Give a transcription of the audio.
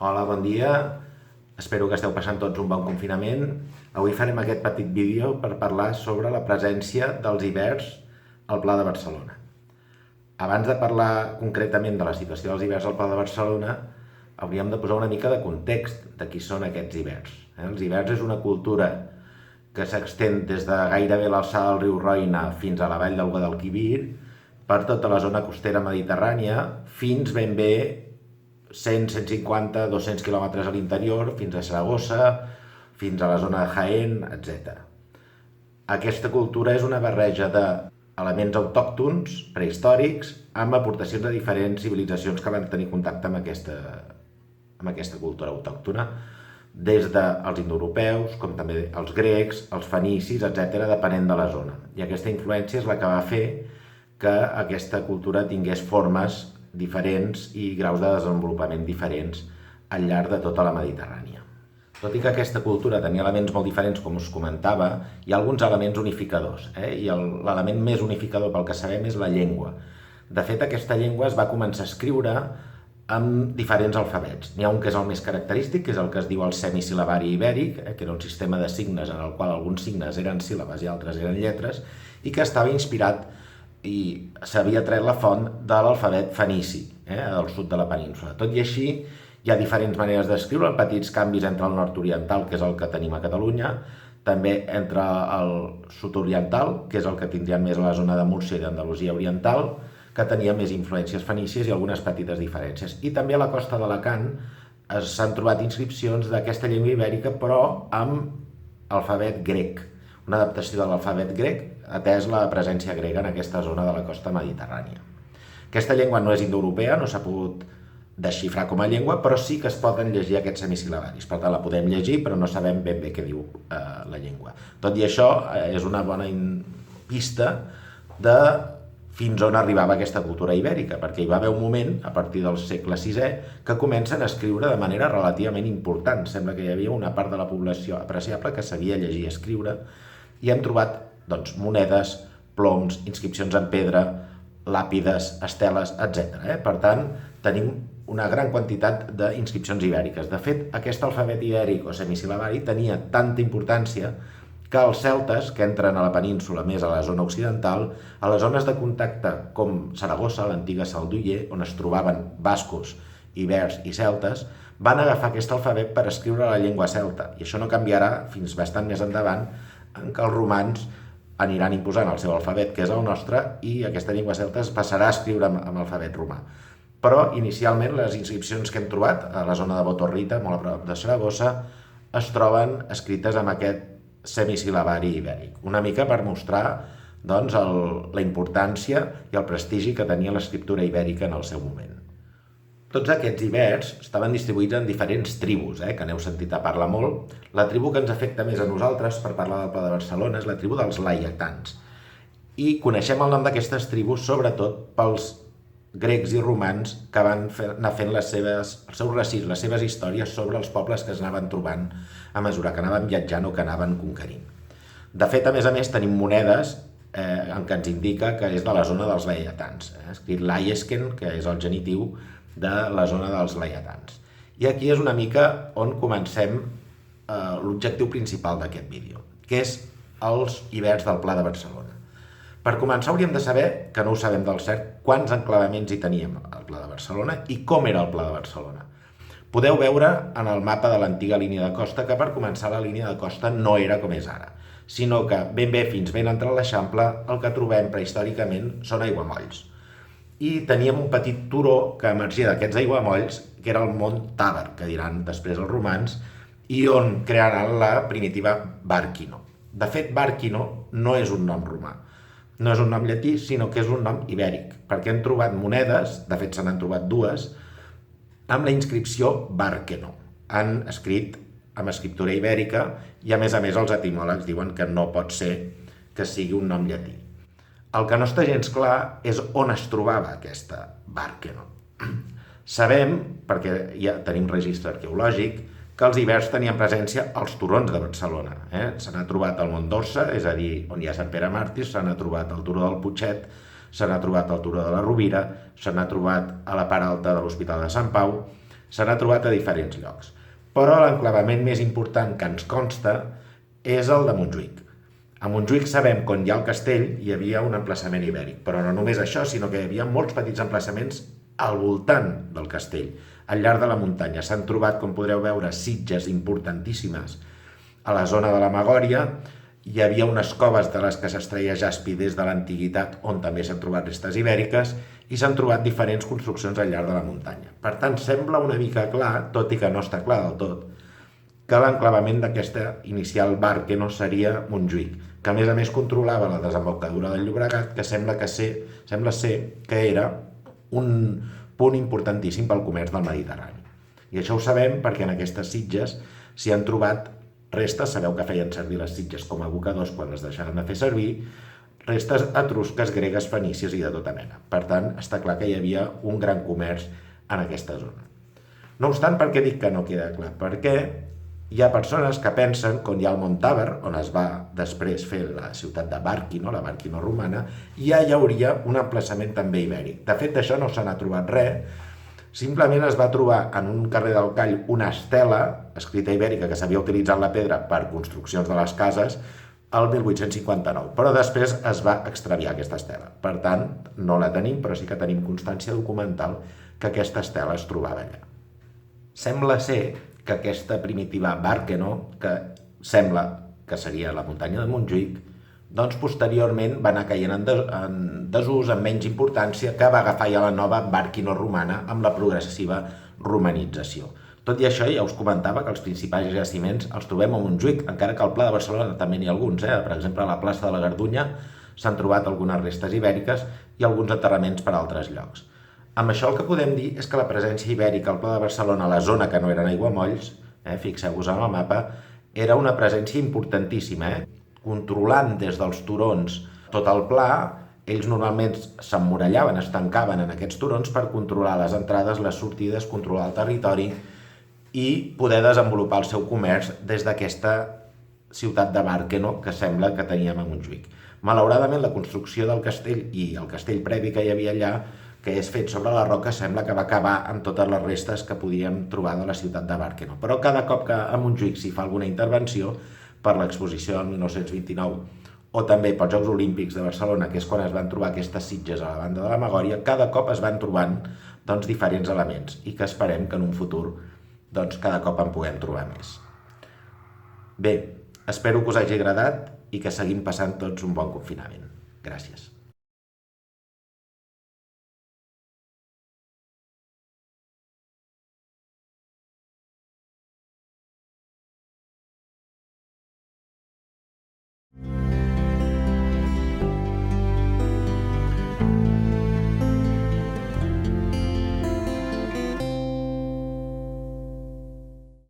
Hola, bon dia. Espero que esteu passant tots un bon confinament. Avui farem aquest petit vídeo per parlar sobre la presència dels hiverns al Pla de Barcelona. Abans de parlar concretament de la situació dels hiverns al Pla de Barcelona, hauríem de posar una mica de context de qui són aquests hiverns. Els hiverns és una cultura que s'extén des de gairebé l'alçada del riu Roine fins a la vall del Guadalquivir, per tota la zona costera mediterrània, fins ben bé 100, 150, 200 quilòmetres a l'interior, fins a Saragossa, fins a la zona de Jaén, etc. Aquesta cultura és una barreja d'elements autòctons, prehistòrics, amb aportacions de diferents civilitzacions que van tenir contacte amb aquesta cultura autòctona, des dels indoeuropeus, com també els grecs, els fenicis, etc., depenent de la zona. I aquesta influència és la que va fer que aquesta cultura tingués formes diferents i graus de desenvolupament diferents al llarg de tota la Mediterrània. Tot i que aquesta cultura tenia elements molt diferents, com us comentava, hi ha alguns elements unificadors, i l'element més unificador pel que sabem és la llengua. De fet, aquesta llengua es va començar a escriure amb diferents alfabets. N'hi ha un que és el més característic, que és el que es diu el semisil·labari ibèric, que era un sistema de signes en el qual alguns signes eren síl·labes i altres eren lletres, i que estava inspirat i s'havia tret la font de l'alfabet fenici, del sud de la península. Tot i així, hi ha diferents maneres d'escriure, petits canvis entre el nord-oriental, que és el que tenim a Catalunya, també entre el sud-oriental, que és el que tindrien més a la zona de Múrcia i d'Andalusia oriental, que tenia més influències fenícies i algunes petites diferències. I també a la costa d'Alacant s'han trobat inscripcions d'aquesta llengua ibèrica, però amb alfabet grec, una adaptació de l'alfabet grec, atès la presència grega en aquesta zona de la costa mediterrània. Aquesta llengua no és indoeuropea, no s'ha pogut desxifrar com a llengua, però sí que es poden llegir aquests semisil·labaris. Per tant, la podem llegir, però no sabem ben bé què diu la llengua. Tot i això, és una bona pista de fins on arribava aquesta cultura ibèrica, perquè hi va haver un moment, a partir del segle VI, que comencen a escriure de manera relativament important. Sembla que hi havia una part de la població apreciable que sabia llegir i escriure, i hem trobat monedes, ploms, inscripcions en pedra, làpides, esteles, etc. Per tant, tenim una gran quantitat d'inscripcions ibèriques. De fet, aquest alfabet ibèric o semisil·labari tenia tanta importància que els celtes, que entren a la península més a la zona occidental, a les zones de contacte com Saragossa, l'antiga Saldúyer, on es trobaven bascos, ibers i celtes, van agafar aquest alfabet per escriure la llengua celta. I això no canviarà fins bastant més endavant, en què els romans aniran imposant el seu alfabet, que és el nostre, i aquesta llengua celta es passarà a escriure amb alfabet romà. Però, inicialment, les inscripcions que hem trobat a la zona de Botorrita, molt a prop de Saragossa, es troben escrites amb aquest semisil·labari ibèric. Una mica per mostrar la importància i el prestigi que tenia l'escriptura ibèrica en el seu moment. Tots aquests ibers estaven distribuïts en diferents tribus, que n'heu sentit a parlar molt. La tribu que ens afecta més a nosaltres, per parlar del Pla de Barcelona, és la tribu dels laietans. I coneixem el nom d'aquestes tribus sobretot pels grecs i romans que van anar fent els seus recis, les seves històries sobre els pobles que es anaven trobant a mesura que anaven viatjant o que anaven conquerint. De fet, a més, tenim monedes en què ens indica que és de la zona dels laietans, escrit laiesken, que és el genitiu de la zona dels laietans. I aquí és una mica on comencem l'objectiu principal d'aquest vídeo, que és els hiverns del Pla de Barcelona. Per començar, hauríem de saber, que no ho sabem del cert, quants enclavaments hi teníem al Pla de Barcelona i com era el Pla de Barcelona. Podeu veure en el mapa de l'antiga línia de costa que, per començar, la línia de costa no era com és ara, sinó que ben bé fins ben entre l'Eixample el que trobem prehistòricament són aiguamolls. I teníem un petit turó que emergia d'aquests aiguamolls, que era el Mont Tàber, que diran després els romans, i on crearan la primitiva Bàrquino. De fet, Bàrquino no és un nom romà, no és un nom llatí, sinó que és un nom ibèric, perquè han trobat monedes, de fet se n'han trobat dues, amb la inscripció Bàrqueno. Han escrit amb escriptura ibèrica i, a més els etimòlegs diuen que no pot ser que sigui un nom llatí. El que no està gens clar és on es trobava aquesta Bàrqueno. Sabem, perquè ja tenim registre arqueològic, que els hiverns tenien presència als turons de Barcelona. Se n'ha trobat al Mont d'Orsa, és a dir, on hi ha Sant Pere Màrtir, se n'ha trobat al turó del Putxet, se n'ha trobat al turó de la Rovira, se n'ha trobat a la part alta de l'Hospital de Sant Pau, Se n'ha trobat a diferents llocs. Però l'enclavament més important que ens consta és el de Montjuïc. A Montjuïc sabem que on hi ha el castell hi havia un emplaçament ibèric, però no només això, sinó que hi havia molts petits emplaçaments al voltant del castell, al llarg de la muntanya. S'han trobat, com podreu veure, sitges importantíssimes a la zona de la Magòria. Hi havia unes coves de les que s'extreia jaspi des de l'antiguitat, on també s'han trobat restes ibèriques, i s'han trobat diferents construccions al llarg de la muntanya. Per tant, sembla una mica clar, tot i que no està clar del tot, que l'enclavament d'aquesta inicial Bàrqueno seria Montjuïc, que a més controlava la desembocadura del Llobregat, que sembla ser que era un punt importantíssim pel comerç del Mediterrani. I això ho sabem perquè en aquestes sitges s'hi han trobat restes, sabeu que feien servir les sitges com a abocadors quan les deixaven de fer servir, restes etrusques, gregues, fenícies i de tota mena. Per tant, està clar que hi havia un gran comerç en aquesta zona. No obstant, per què dic que no queda clar? Perquè hi ha persones que pensen que on hi ha el Montaver, on es va després fer la ciutat de Bàrquino, la Bàrquino romana, ja hi hauria un emplaçament també ibèric. De fet, d'això no se n'ha trobat res, simplement es va trobar en un carrer del Call una estela escrita ibèrica que s'havia utilitzat la pedra per construccions de les cases el 1859, però després es va extraviar aquesta estela. Per tant, no la tenim, però sí que tenim constància documental que aquesta estela es trobava allà. Sembla ser que aquesta primitiva Bàrqueno, que sembla que seria la muntanya de Montjuïc, doncs posteriorment va anar caient en desús, amb menys importància, que va agafar ja la nova Bàrquino romana amb la progressiva romanització. Tot i això, ja us comentava que els principals jaciments els trobem a Montjuïc, encara que al Pla de Barcelona també n'hi ha alguns. Per exemple, a la plaça de la Gardunya s'han trobat algunes restes ibèriques i alguns enterraments per altres llocs. Amb això el que podem dir és que la presència ibèrica al Pla de Barcelona, a la zona que no eren aiguamolls, fixeu-vos en el mapa, era una presència importantíssima. Controlant des dels turons tot el pla, ells normalment s'emmurallaven, es tancaven en aquests turons per controlar les entrades, les sortides, controlar el territori i poder desenvolupar el seu comerç des d'aquesta ciutat de Bàrqueno que sembla que teníem a Montjuïc. Malauradament, la construcció del castell i el castell previ que hi havia allà, que és fet sobre la roca, sembla que va acabar amb totes les restes que podíem trobar de la ciutat de Bàrqueno. Però cada cop que a Montjuïc s'hi fa alguna intervenció, per l'exposició del 1929 o també pels Jocs Olímpics de Barcelona, que és quan es van trobar aquestes sitges a la banda de la Magòria, cada cop es van trobant diferents elements i que esperem que en un futur cada cop en puguem trobar més. Bé, espero que us hagi agradat i que seguim passant tots un bon confinament. Gràcies.